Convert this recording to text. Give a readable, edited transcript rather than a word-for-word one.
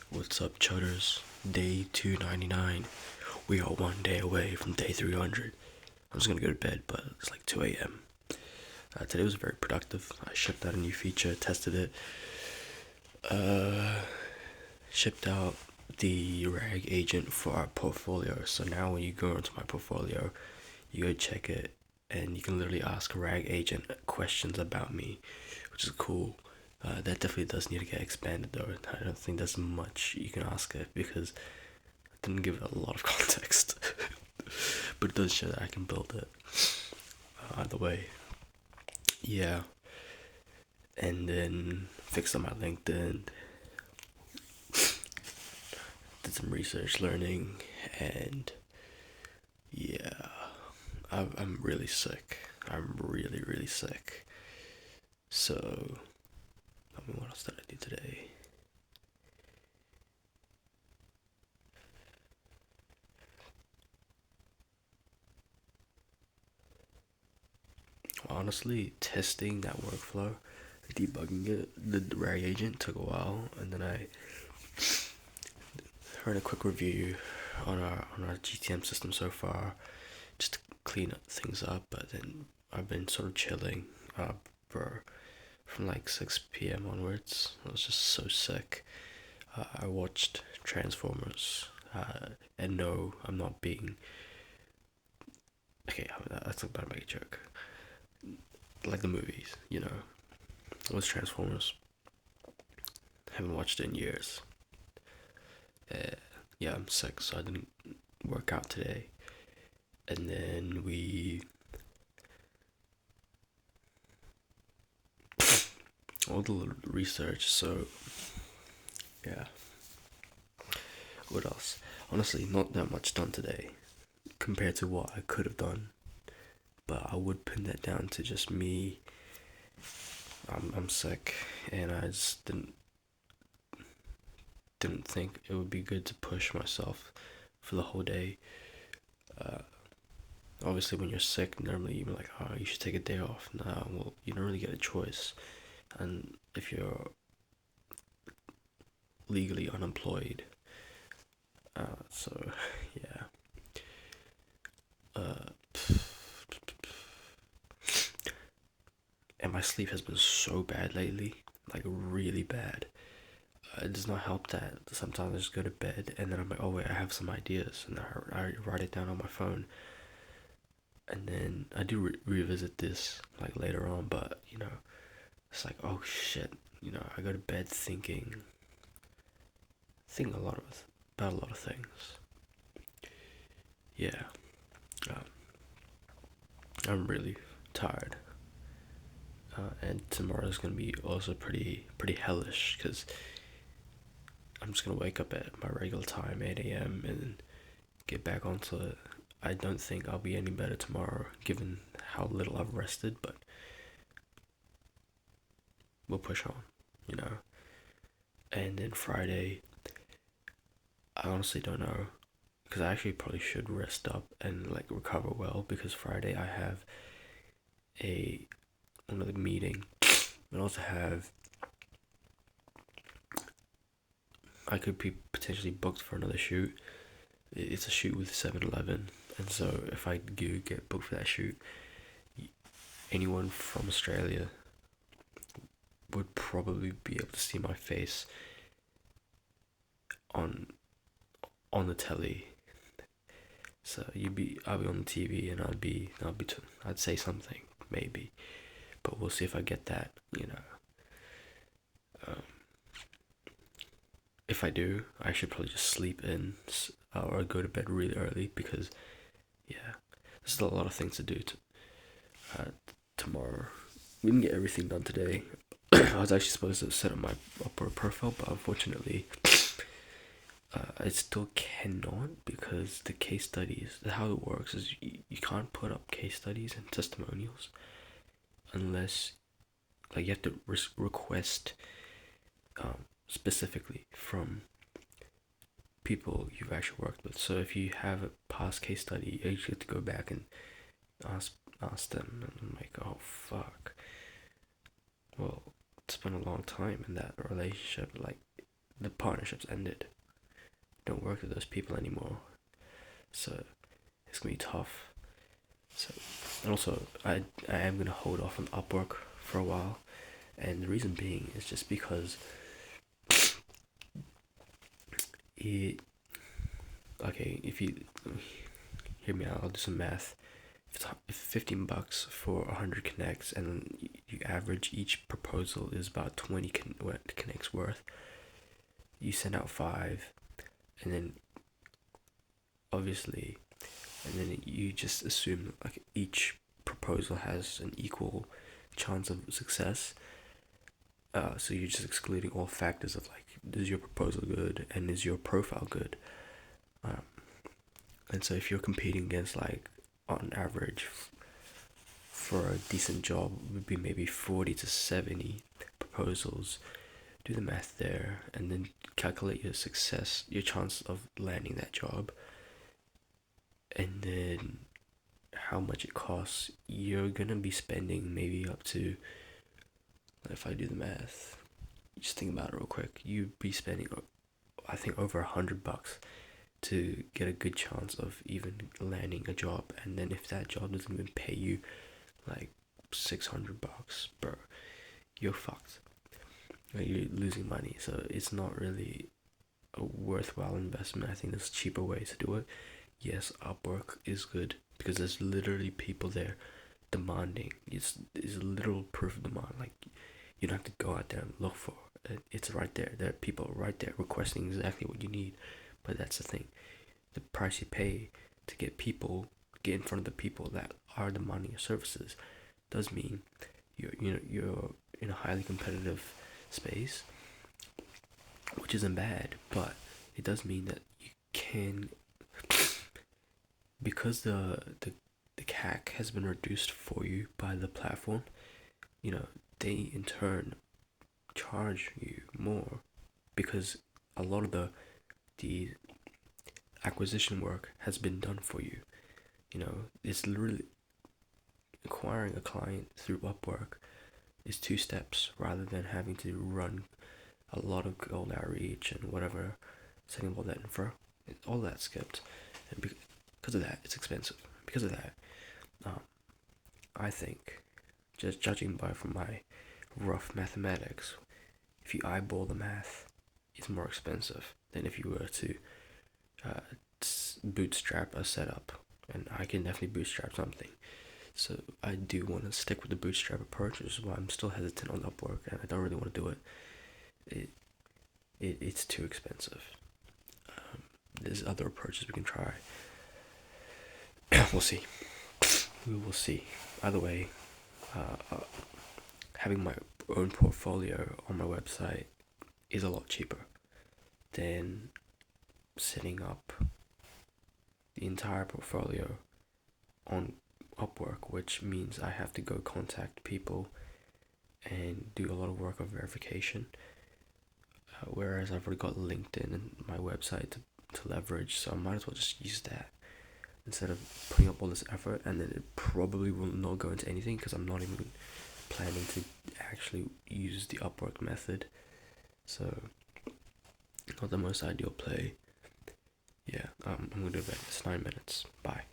What's up, chutters? Day 299. We are one day away from day 300. I'm just gonna go to bed, but it's like 2 a.m. Today was very productive. I shipped out a new feature, tested it, shipped out the RAG agent for our portfolio. So now when you go into my portfolio, you go check it, and you can literally ask a RAG agent questions about me, which is cool. That definitely does need to get expanded though. I don't think there's much you can ask it because I didn't give it a lot of context. But it does show that I can build it. Either way. Yeah. And then fixed up my LinkedIn, did some research learning, and yeah, I'm really sick. I'm really, really sick. So, what else did I do today? Honestly, testing that workflow, debugging it, the RAG agent took a while, and then I heard a quick review on our GTM system so far, just to clean things up. But then I've been sort of chilling, for from like 6 p.m. onwards. I was just so sick. I watched Transformers, and no, I'm not being okay. That's about to make a joke. Like the movies, it was Transformers. Haven't watched it in years. Uh, yeah, I'm sick, so I didn't work out today. And then all the research. So yeah, what else? Honestly, not that much done today compared to what I could have done. But I would pin that down to just me. I'm sick, and I just didn't think it would be good to push myself for the whole day. Uh, Obviously, when you're sick, normally you're like, oh, you should take a day off. Nah, well, you don't really get a choice. And if you're legally unemployed, so yeah. Uh, and my sleep has been so bad lately, like really bad. It does not help that sometimes I just go to bed and then I'm like, oh wait, I have some ideas, and I write it down on my phone, and then I do revisit this like later on, but it's like, oh shit, I go to bed thinking about a lot of things. Yeah, um, I'm really tired, and tomorrow's gonna be also pretty hellish because I'm just gonna wake up at my regular time, 8 a.m., and get back onto it. I don't think I'll be any better tomorrow, given how little I've rested, but we'll push on, you know. And then Friday, I honestly don't know, because I actually probably should rest up and like recover well, because Friday I have a another meeting, and also have I could be potentially booked for another shoot. It's a shoot with 7-Eleven, and so if I do get booked for that shoot, anyone from Australia would probably be able to see my face on on the telly. So I'll be on the TV, and I'd say something maybe, but we'll see if I get that. Um, if I do, I should probably just sleep in, or go to bed really early, because yeah, there's still a lot of things to do uh, tomorrow. We didn't get everything done today. I was actually supposed to set up my upper profile, but unfortunately, I still cannot, because the case studies. How it works is you can't put up case studies and testimonials unless, like, you have to request, specifically from people you've actually worked with. So if you have a past case study, you actually have to go back and ask them, and I'm like, oh fuck. Well, it's been a long time in that relationship. Like, the partnership's ended. Don't work with those people anymore. So it's gonna be tough. So, and also I am gonna hold off on Upwork for a while, and the reason being is just because it. Okay, if you hear me out, I'll do some math. If $15 for 100 connects, and you average each proposal is about 20 connects worth. You send out 5, and then obviously, and then you just assume like each proposal has an equal chance of success. So you're just excluding all factors of like, is your proposal good and is your profile good? And so if you're competing against like on average for a decent job would be maybe 40 to 70 proposals, do the math there and then calculate your success, your chance of landing that job, and then how much it costs. You're gonna be spending maybe up to, if I do the math, just think about it real quick, you'd be spending I think over $100 to get a good chance of even landing a job. And then if that job doesn't even pay you like $600, bro, you're fucked. You're losing money. So it's not really a worthwhile investment. I think there's cheaper ways to do it. Yes, Upwork is good because there's literally people there demanding. It's literal proof of demand. Like, you don't have to go out there and look for it. It's right there. There are people right there requesting exactly what you need. But that's the thing. The price you pay to get in front of the people that are demanding your services does mean you're in a highly competitive space, which isn't bad, but it does mean that you can, because the CAC has been reduced for you by the platform, they in turn charge you more because a lot of the acquisition work has been done for you. It's literally acquiring a client through Upwork is 2 steps rather than having to run a lot of cold outreach and whatever, setting all that info, all that skipped, and because of that, it's expensive. Because of that, I think, just judging from my rough mathematics, if you eyeball the math, it's more expensive than if you were to bootstrap a setup, and I can definitely bootstrap something. So I do want to stick with the bootstrap approach, which is why I'm still hesitant on Upwork, and I don't really want to do it. It's too expensive. There's other approaches we can try. We'll see. We will see. Either way, having my own portfolio on my website is a lot cheaper than setting up the entire portfolio on Upwork, which means I have to go contact people and do a lot of work of verification. Whereas I've already got LinkedIn and my website to leverage, so I might as well just use that instead of putting up all this effort, and then it probably will not go into anything because I'm not even planning to actually use the Upwork method. So, not the most ideal play. Yeah, I'm gonna do that. It's 9 minutes. Bye.